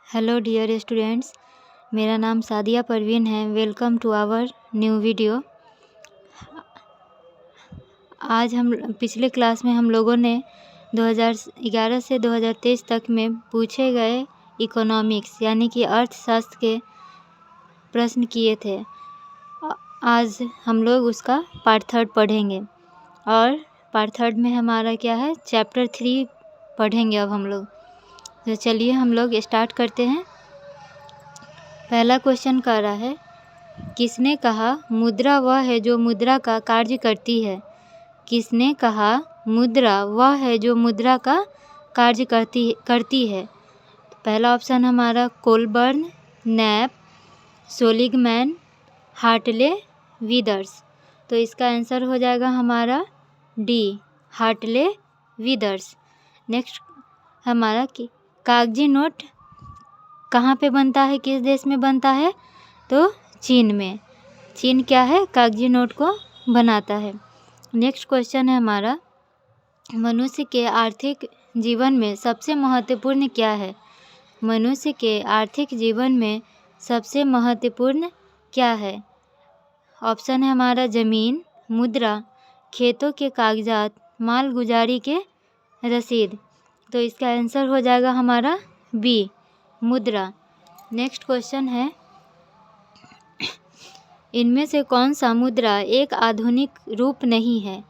Hello dear students, मेरा नाम सादिया परवीन है। Welcome to our new video. आज हम पिछले क्लास में हम लोगों ने 2011 से 2023 तक में पूछे गए इकोनॉमिक्स यानी कि अर्थशास्त्र के प्रश्न किए थे। आज हम लोग उसका पार्ट 3 पढ़ेंगे और पार्ट 3 में हमारा क्या है, चैप्टर 3 पढ़ेंगे अब हम लोग। तो चलिए हम लोग स्टार्ट करते हैं। पहला क्वेश्चन कह रहा है, किसने कहा मुद्रा वह है जो मुद्रा का कार्य करती है। किसने कहा मुद्रा वह है जो मुद्रा का कार्य करती है। पहला ऑप्शन हमारा कोलबर्न, नैप, सोलिगमैन, हार्टले, विदर्स। तो इसका आंसर हो जाएगा हमारा डी, हार्टले विदर्स। नेक्स्ट हमारा कागजी नोट कहाँ पे बनता है, किस देश में बनता है, तो चीन में। चीन क्या है, कागजी नोट को बनाता है। नेक्स्ट क्वेश्चन है हमारा, मनुष्य के आर्थिक जीवन में सबसे महत्वपूर्ण क्या है। मनुष्य के आर्थिक जीवन में सबसे महत्वपूर्ण क्या है। ऑप्शन है हमारा ज़मीन, मुद्रा, खेतों के कागजात, मालगुजारी के रसीद। तो इसका आंसर हो जाएगा हमारा बी, मुद्रा। नेक्स्ट क्वेश्चन है, इनमें से कौन सा मुद्रा एक आधुनिक रूप नहीं है।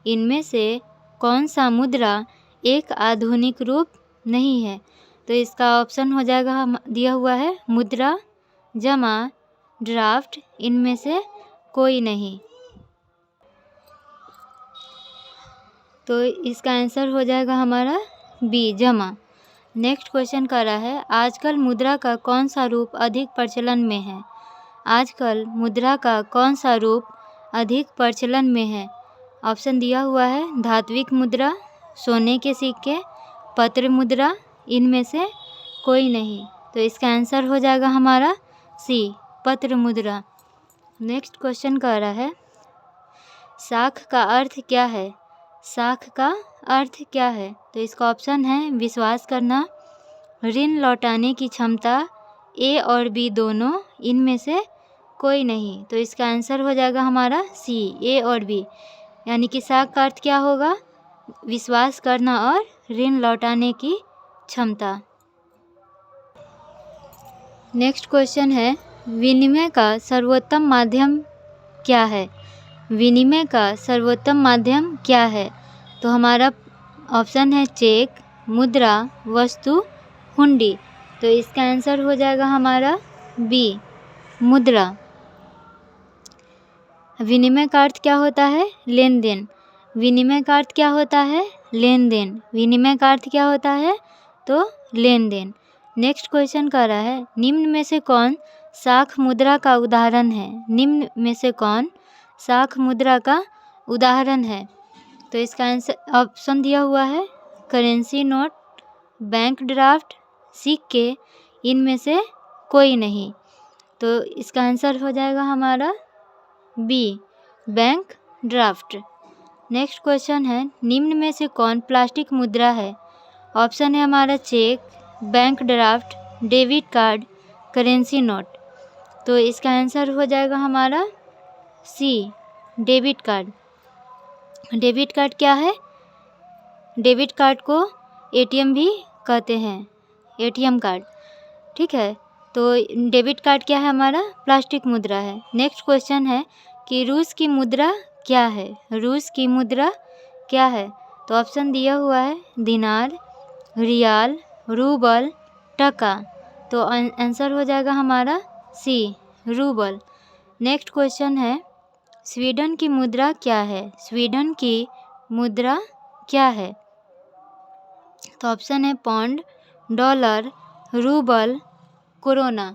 इनमें से कौन सा मुद्रा एक आधुनिक रूप नहीं है। तो इसका ऑप्शन हो जाएगा दिया हुआ है मुद्रा, जमा, ड्राफ्ट, इनमें से कोई नहीं। तो इसका आंसर हो जाएगा हमारा बी, जमा। नेक्स्ट क्वेश्चन कर रहा है, आजकल मुद्रा का कौन सा रूप अधिक प्रचलन में है। आजकल मुद्रा का कौन सा रूप अधिक प्रचलन में है। ऑप्शन दिया हुआ है धात्विक मुद्रा, सोने के सिक्के, पत्र मुद्रा, इनमें से कोई नहीं। तो इसका आंसर हो जाएगा हमारा सी, पत्र मुद्रा। नेक्स्ट क्वेश्चन कह रहा है, साख का अर्थ क्या है। साख का अर्थ क्या है। तो इसका ऑप्शन है विश्वास करना, ऋण लौटाने की क्षमता, ए और बी दोनों, इनमें से कोई नहीं। तो इसका आंसर हो जाएगा हमारा सी, ए और बी, यानी कि साख का अर्थ क्या होगा, विश्वास करना और ऋण लौटाने की क्षमता। नेक्स्ट क्वेश्चन है, विनिमय का सर्वोत्तम माध्यम क्या है। विनिमय का सर्वोत्तम माध्यम क्या है। तो हमारा ऑप्शन है चेक, मुद्रा, वस्तु, हुंडी। तो इसका आंसर हो जाएगा हमारा बी, मुद्रा। विनिमय का अर्थ क्या होता है, लेन देन। विनिमय का अर्थ क्या होता है, लेन देन। विनिमय का अर्थ क्या होता है, तो लेन देन। नेक्स्ट क्वेश्चन कर रहा है, निम्न में से कौन साख मुद्रा का उदाहरण है। निम्न में से कौन साख मुद्रा का उदाहरण है। तो इसका आंसर ऑप्शन दिया हुआ है करेंसी नोट, बैंक ड्राफ्ट, सिक्के, इनमें से कोई नहीं। तो इसका आंसर हो जाएगा हमारा B, bank draft. Next question है, निम्न में से कौन प्लास्टिक मुद्रा है। ऑप्शन है हमारा cheque, bank draft, debit card, currency note. तो इसका आंसर हो जाएगा हमारा C, debit card. Debit card क्या है, डेबिट कार्ड को एटीएम भी कहते हैं, एटीएम कार्ड, ठीक है। तो डेबिट कार्ड क्या है, हमारा प्लास्टिक मुद्रा है। नेक्स्ट क्वेश्चन है कि रूस की मुद्रा क्या है। रूस की मुद्रा क्या है। तो ऑप्शन दिया हुआ है दिनार, रियाल, रूबल, टका। तो आंसर हो जाएगा हमारा सी, रूबल। नेक्स्ट क्वेश्चन है, स्वीडन की मुद्रा क्या है। स्वीडन की मुद्रा क्या है। तो ऑप्शन है पौंड, डॉलर, रूबल, कोरोना।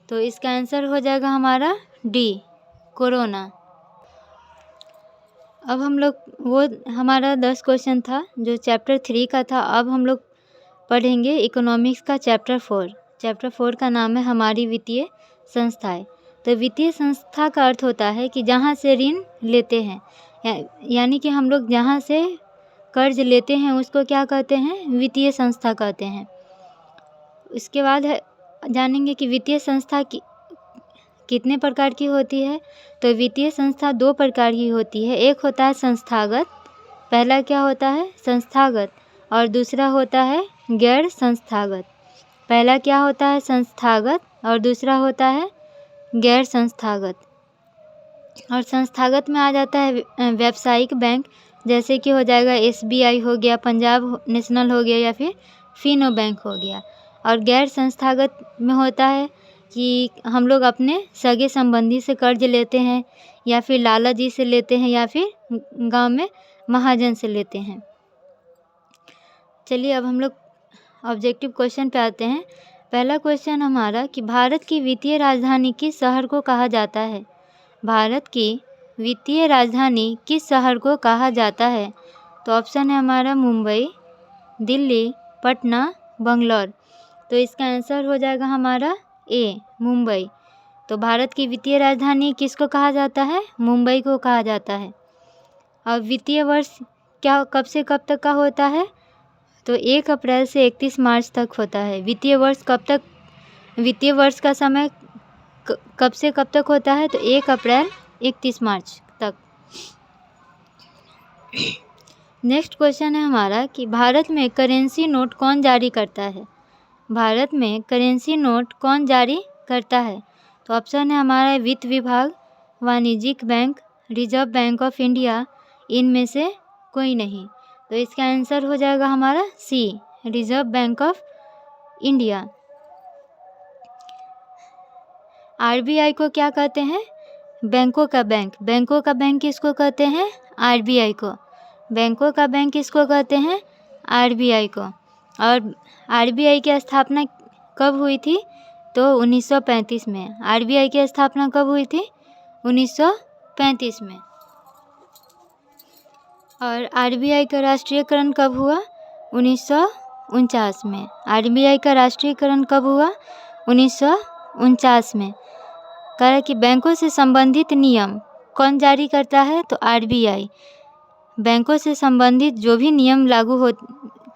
तो इसका आंसर हो जाएगा हमारा डी, कोरोना। अब हम लोग, वो हमारा 10 क्वेश्चन था जो चैप्टर 3 का था। अब हम लोग पढ़ेंगे इकोनॉमिक्स का चैप्टर 4। चैप्टर 4 का नाम है हमारी वित्तीय संस्थाएं। तो वित्तीय संस्था का अर्थ होता है कि जहाँ से ऋण लेते हैं, यानी कि हम लोग जहाँ से कर्ज लेते हैं उसको क्या कहते हैं, वित्तीय संस्था कहते हैं। उसके बाद जानेंगे कि वित्तीय संस्था कितने प्रकार की होती है। तो वित्तीय संस्था 2 प्रकार की होती है। एक होता है संस्थागत, पहला क्या होता है संस्थागत, और दूसरा होता है गैर संस्थागत। पहला क्या होता है संस्थागत और दूसरा होता है गैर संस्थागत। और संस्थागत में आ जाता है व्यावसायिक बैंक, जैसे कि हो जाएगा SBI हो गया, पंजाब नेशनल हो गया, या फिर फिनो बैंक हो गया। और गैर संस्थागत में होता है कि हम लोग अपने सगे संबंधी से कर्ज लेते हैं, या फिर लाला जी से लेते हैं, या फिर गांव में महाजन से लेते हैं। चलिए अब हम लोग ऑब्जेक्टिव क्वेश्चन पे आते हैं। पहला क्वेश्चन हमारा कि भारत की वित्तीय राजधानी किस शहर को कहा जाता है। भारत की वित्तीय राजधानी किस शहर को कहा जाता है। तो ऑप्शन है हमारा मुंबई, दिल्ली, पटना, बंगलौर। तो इसका आंसर हो जाएगा हमारा ए मुंबई। तो भारत की वित्तीय राजधानी किसको कहा जाता है, मुंबई को कहा जाता है। और वित्तीय वर्ष क्या कब से कब तक का होता है। तो 1 अप्रैल से 31 मार्च तक होता है। वित्तीय वर्ष कब तक, वित्तीय वर्ष का समय कब से कब तक होता है। तो 1 अप्रैल 31 मार्च तक। नेक्स्ट क्वेश्चन है हमारा कि भारत में करेंसी नोट कौन जारी करता है। भारत में करेंसी नोट कौन जारी करता है। तो ऑप्शन है हमारा वित्त विभाग, वाणिज्यिक bank, reserve Bank of India, इनमें से कोई नहीं। तो इसका आंसर हो जाएगा हमारा C Reserve Bank of India. RBI को क्या कहते हैं, बैंकों का बैंक। बैंकों का बैंक किसको कहते हैं, RBI को। बैंकों का बैंक किसको कहते हैं, RBI को। और RBI की स्थापना कब हुई थी। तो 1935 में। RBI की स्थापना कब हुई थी, 1935 में। और RBI का राष्ट्रीयकरण कब हुआ, 1949 में। RBI का राष्ट्रीयकरण कब हुआ, 1949 में। कह रहा है कि बैंकों से संबंधित नियम कौन जारी करता है। तो RBI। बैंकों से संबंधित जो भी नियम लागू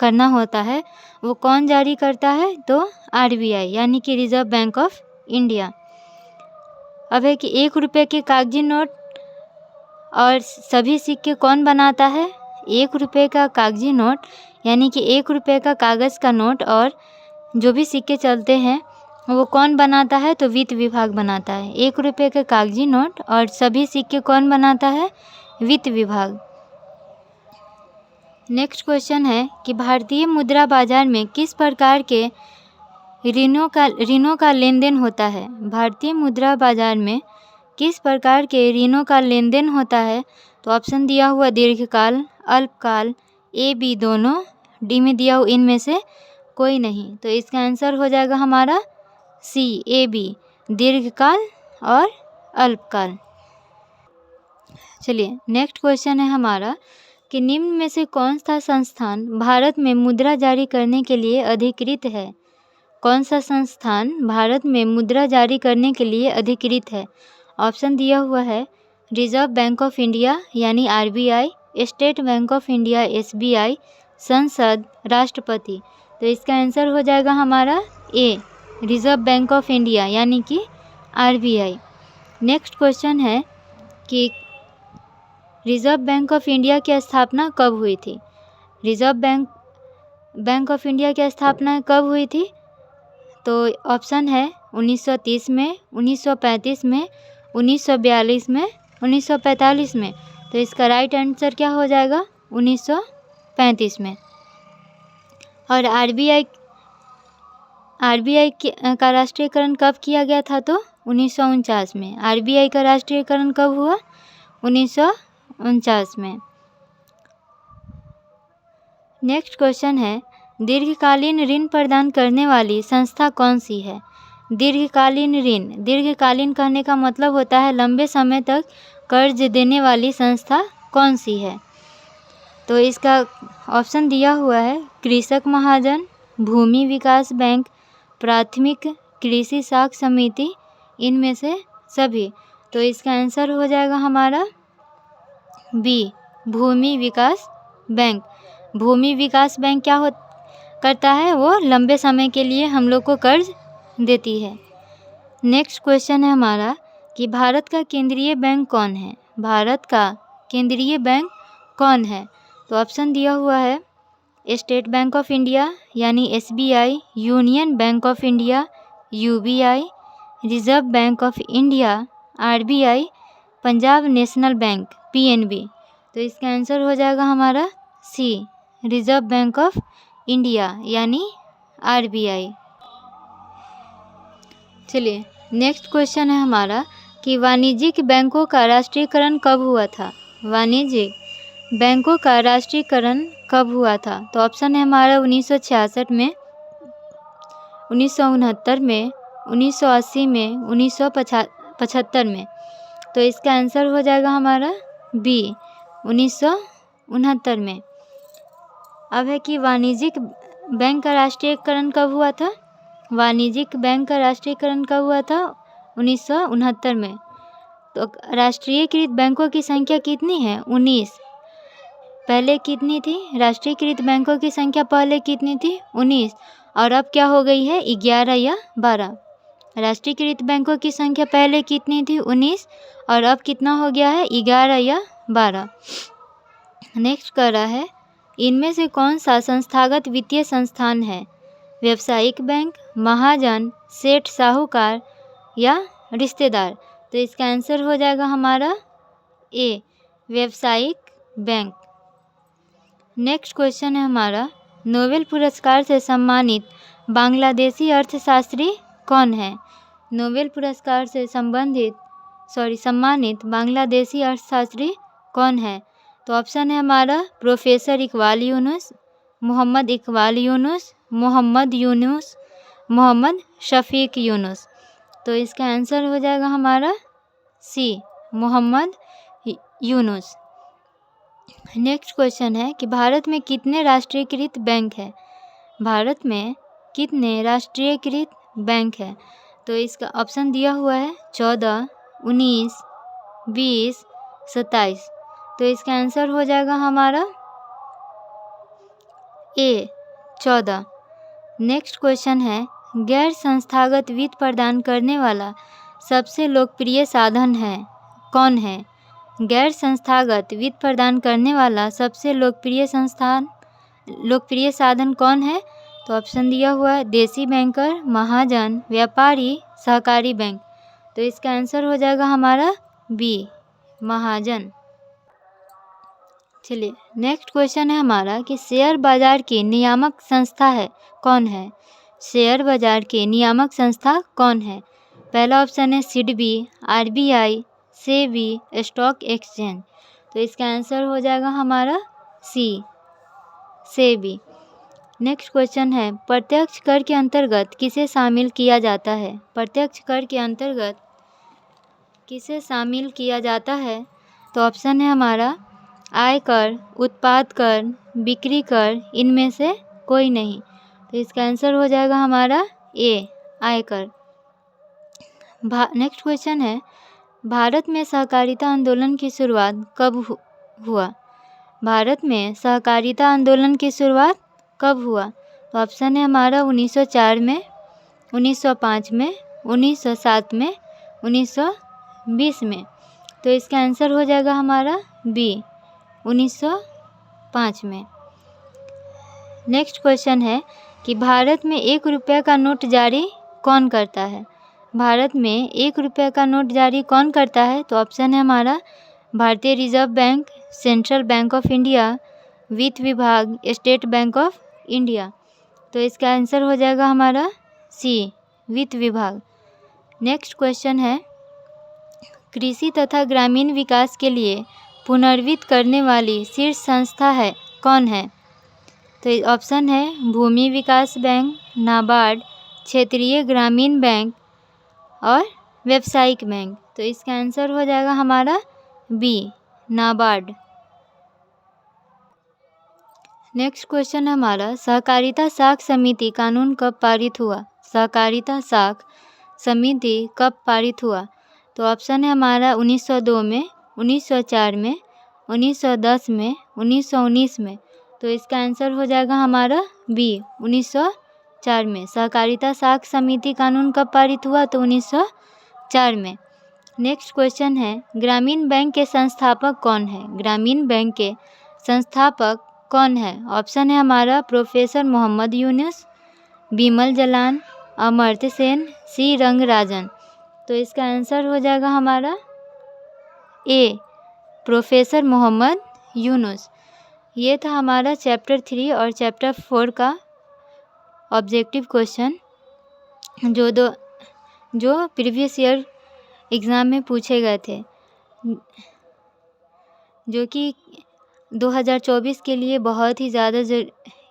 करना होता है वो कौन जारी करता है। तो RBI यानी कि रिजर्व बैंक ऑफ इंडिया। अब है कि 1 रुपये के कागजी नोट और सभी सिक्के कौन बनाता है। 1 रुपये का कागजी नोट यानी कि 1 रुपये का कागज़ का नोट और जो भी सिक्के चलते हैं वो कौन बनाता है। तो वित्त विभाग बनाता है। 1 रुपये के कागजी नोट और सभी सिक्के कौन बनाता है, वित्त विभाग। नेक्स्ट क्वेश्चन है कि भारतीय मुद्रा बाजार में किस प्रकार के ऋणों का लेन देन होता है। भारतीय मुद्रा बाजार में किस प्रकार के ऋणों का लेन देन होता है। तो ऑप्शन दिया हुआ दीर्घकाल, अल्पकाल, A B दोनों, डी में दिया हुआ इनमें से कोई नहीं। तो इसका आंसर हो जाएगा हमारा C A B दीर्घकाल और अल्पकाल। चलिए नेक्स्ट क्वेश्चन है हमारा कि निम्न में से कौन सा संस्थान भारत में मुद्रा जारी करने के लिए अधिकृत है। कौन सा संस्थान भारत में मुद्रा जारी करने के लिए अधिकृत है। ऑप्शन दिया हुआ है रिजर्व बैंक ऑफ इंडिया यानी RBI, state bank of India SBI, संसद, राष्ट्रपति। तो इसका आंसर हो जाएगा हमारा A reserve Bank of India यानी कि RBI। नेक्स्ट क्वेश्चन है कि रिजर्व बैंक ऑफ इंडिया की स्थापना कब हुई थी। रिजर्व बैंक ऑफ इंडिया की स्थापना कब हुई थी। तो ऑप्शन है 1930 में, 1935 में, 1942 में, 1945 में। तो इसका राइट आंसर क्या हो जाएगा, 1935 में। और RBI का राष्ट्रीयकरण कब किया गया था। तो 1949 में। RBI का राष्ट्रीयकरण कब हुआ, 1949 में। नेक्स्ट क्वेश्चन है दीर्घकालीन ऋण प्रदान करने वाली संस्था कौन सी है। दीर्घकालीन ऋण, दीर्घकालीन कहने का मतलब होता है लंबे समय तक कर्ज देने वाली संस्था कौन सी है। तो इसका ऑप्शन दिया हुआ है कृषक महाजन, भूमि विकास बैंक, प्राथमिक कृषि साख समिति, इनमें से सभी। तो इसका आंसर हो जाएगा हमारा B भूमि विकास बैंक। भूमि विकास बैंक क्या करता है, वो लंबे समय के लिए हम लोग को कर्ज देती है। नेक्स्ट क्वेश्चन है हमारा कि भारत का केंद्रीय बैंक कौन है? भारत का केंद्रीय बैंक कौन है? तो ऑप्शन दिया हुआ है स्टेट बैंक ऑफ इंडिया यानी SBI, union bank of India UBI, reserve Bank of India RBI, Punjab national bank PNB। तो इसका आंसर हो जाएगा हमारा C, reserve Bank of India यानी RBI। चलिए नेक्स्ट क्वेश्चन है हमारा कि वाणिज्यिक बैंकों का राष्ट्रीयकरण कब हुआ था? वाणिज्यिक बैंकों का राष्ट्रीयकरण कब हुआ था? तो ऑप्शन है हमारा 1966 में, 1969 में, 1980 में, 1975 में। तो इसका आंसर हो जाएगा हमारा B, 1969 में। अब है कि वाणिज्यिक बैंक का राष्ट्रीयकरण कब हुआ था? वाणिज्यिक बैंक का राष्ट्रीयकरण कब हुआ था? 1969 में। तो राष्ट्रीयकृत बैंकों की संख्या कितनी है? 19। पहले कितनी थी? राष्ट्रीयकृत बैंकों की संख्या पहले कितनी थी? 19। और अब क्या हो गई है? 11 या 12। राष्ट्रीयकृत बैंकों की संख्या पहले कितनी थी? 19। और अब कितना हो गया है? 11 या 12। नेक्स्ट कर रहा है इनमें से कौन सा संस्थागत वित्तीय संस्थान है? व्यावसायिक बैंक, महाजन, सेठ साहूकार या रिश्तेदार। तो इसका आंसर हो जाएगा हमारा A, व्यावसायिक बैंक। नेक्स्ट क्वेश्चन है हमारा नोबेल पुरस्कार से सम्मानित बांग्लादेशी अर्थशास्त्री कौन है? नोबेल पुरस्कार से सम्मानित बांग्लादेशी अर्थशास्त्री कौन है? तो ऑप्शन है हमारा प्रोफेसर इकबाल यूनुस, मोहम्मद इकबाल यूनुस, मोहम्मद यूनुस, मोहम्मद शफीक यूनुस। तो इसका आंसर हो जाएगा हमारा C, Mohammad Yunus. Next question है कि भारत में कितने राष्ट्रीयकृत बैंक है? भारत में कितने राष्ट्रीयकृत बैंक है? तो इसका ऑप्शन दिया हुआ है 14, 19, 20, 27। तो इसका आंसर हो जाएगा हमारा A, 14। नेक्स्ट क्वेश्चन है गैर संस्थागत वित्त प्रदान करने वाला सबसे लोकप्रिय साधन है कौन है? गैर संस्थागत वित्त प्रदान करने वाला सबसे लोकप्रिय साधन कौन है? तो ऑप्शन दिया हुआ है देसी बैंकर, महाजन, व्यापारी, सहकारी बैंक। तो इसका आंसर हो जाएगा हमारा B, महाजन। चलिए नेक्स्ट क्वेश्चन है हमारा कि शेयर बाजार की नियामक संस्था है कौन है? शेयर बाजार की नियामक संस्था कौन है? पहला ऑप्शन है SIDBI, RBI, SEBI, stock exchange. तो इसका आंसर हो जाएगा हमारा C, SEBI। नेक्स्ट क्वेश्चन है प्रत्यक्ष कर के अंतर्गत किसे शामिल किया जाता है? प्रत्यक्ष कर के अंतर्गत किसे शामिल किया जाता है? तो ऑप्शन है हमारा आयकर, उत्पाद कर, बिक्री कर, इनमें से कोई नहीं। तो इसका आंसर हो जाएगा हमारा A, आयकर। नेक्स्ट क्वेश्चन है भारत में सहकारिता आंदोलन की शुरुआत कब हुआ? भारत में सहकारिता आंदोलन की शुरुआत कब हुआ? तो ऑप्शन है हमारा 1904 में, 1905 में, 1907 में, 1920 में। तो इसका आंसर हो जाएगा हमारा B, 1905 में। नेक्स्ट क्वेश्चन है कि भारत में 1 रुपये का नोट जारी कौन करता है? भारत में 1 रुपये का नोट जारी कौन करता है? तो ऑप्शन है हमारा भारतीय reserve bank, central bank of India, वित्त विभाग, स्टेट बैंक ऑफ इंडिया। तो इसका आंसर हो जाएगा हमारा C, वित्त विभाग। नेक्स्ट क्वेश्चन है कृषि तथा ग्रामीण विकास के लिए पुनर्वित्त करने वाली शीर्ष संस्था है कौन है? तो ऑप्शन है भूमि विकास बैंक, नाबार्ड, क्षेत्रीय ग्रामीण बैंक और व्यावसायिक बैंक। तो इसका आंसर हो जाएगा हमारा B, नाबार्ड। नेक्स्ट क्वेश्चन हमारा सहकारिता साख समिति कानून कब पारित हुआ? सहकारिता साख समिति कब पारित हुआ? तो ऑप्शन है हमारा 1902 में, 1904 में, 1910 में, 1919 में तो इसका आंसर हो जाएगा हमारा बी 1904 में। सहकारिता साख समिति कानून कब पारित हुआ? तो 1904 में। नेक्स्ट क्वेश्चन है, ग्रामीण बैंक के संस्थापक कौन है? ग्रामीण बैंक के संस्थापक कौन है? ऑप्शन है हमारा प्रोफेसर मोहम्मद यूनुस, बिमल जलान, अमर्त्य सेन, सी रंगराजन। तो इसका आंसर हो जाएगा हमारा ए प्रोफेसर मोहम्मद यूनुस। ये था हमारा चैप्टर 3 और चैप्टर 4 का ऑब्जेक्टिव क्वेश्चन जो प्रीवियस ईयर एग्ज़ाम में पूछे गए थे, जो कि 2024 के लिए बहुत ही ज़्यादा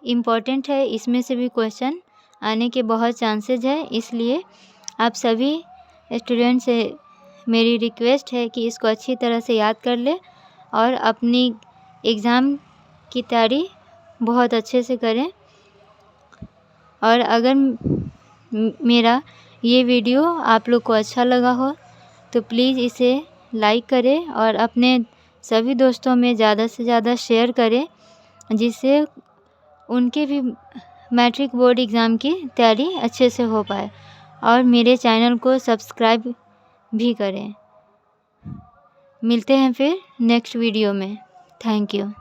इम्पॉर्टेंट है। इसमें से भी क्वेश्चन आने के बहुत चांसेस है, इसलिए आप सभी स्टूडेंट से मेरी रिक्वेस्ट है कि इसको अच्छी तरह से याद कर ले और अपनी एग्ज़ाम की तैयारी बहुत अच्छे से करें। और अगर मेरा ये वीडियो आप लोग को अच्छा लगा हो तो प्लीज़ इसे लाइक करें और अपने सभी दोस्तों में ज़्यादा से ज़्यादा शेयर करें, जिससे उनके भी मैट्रिक बोर्ड एग्ज़ाम की तैयारी अच्छे से हो पाए। और मेरे चैनल को सब्सक्राइब भी करें। मिलते हैं फिर नेक्स्ट वीडियो में। Thank you.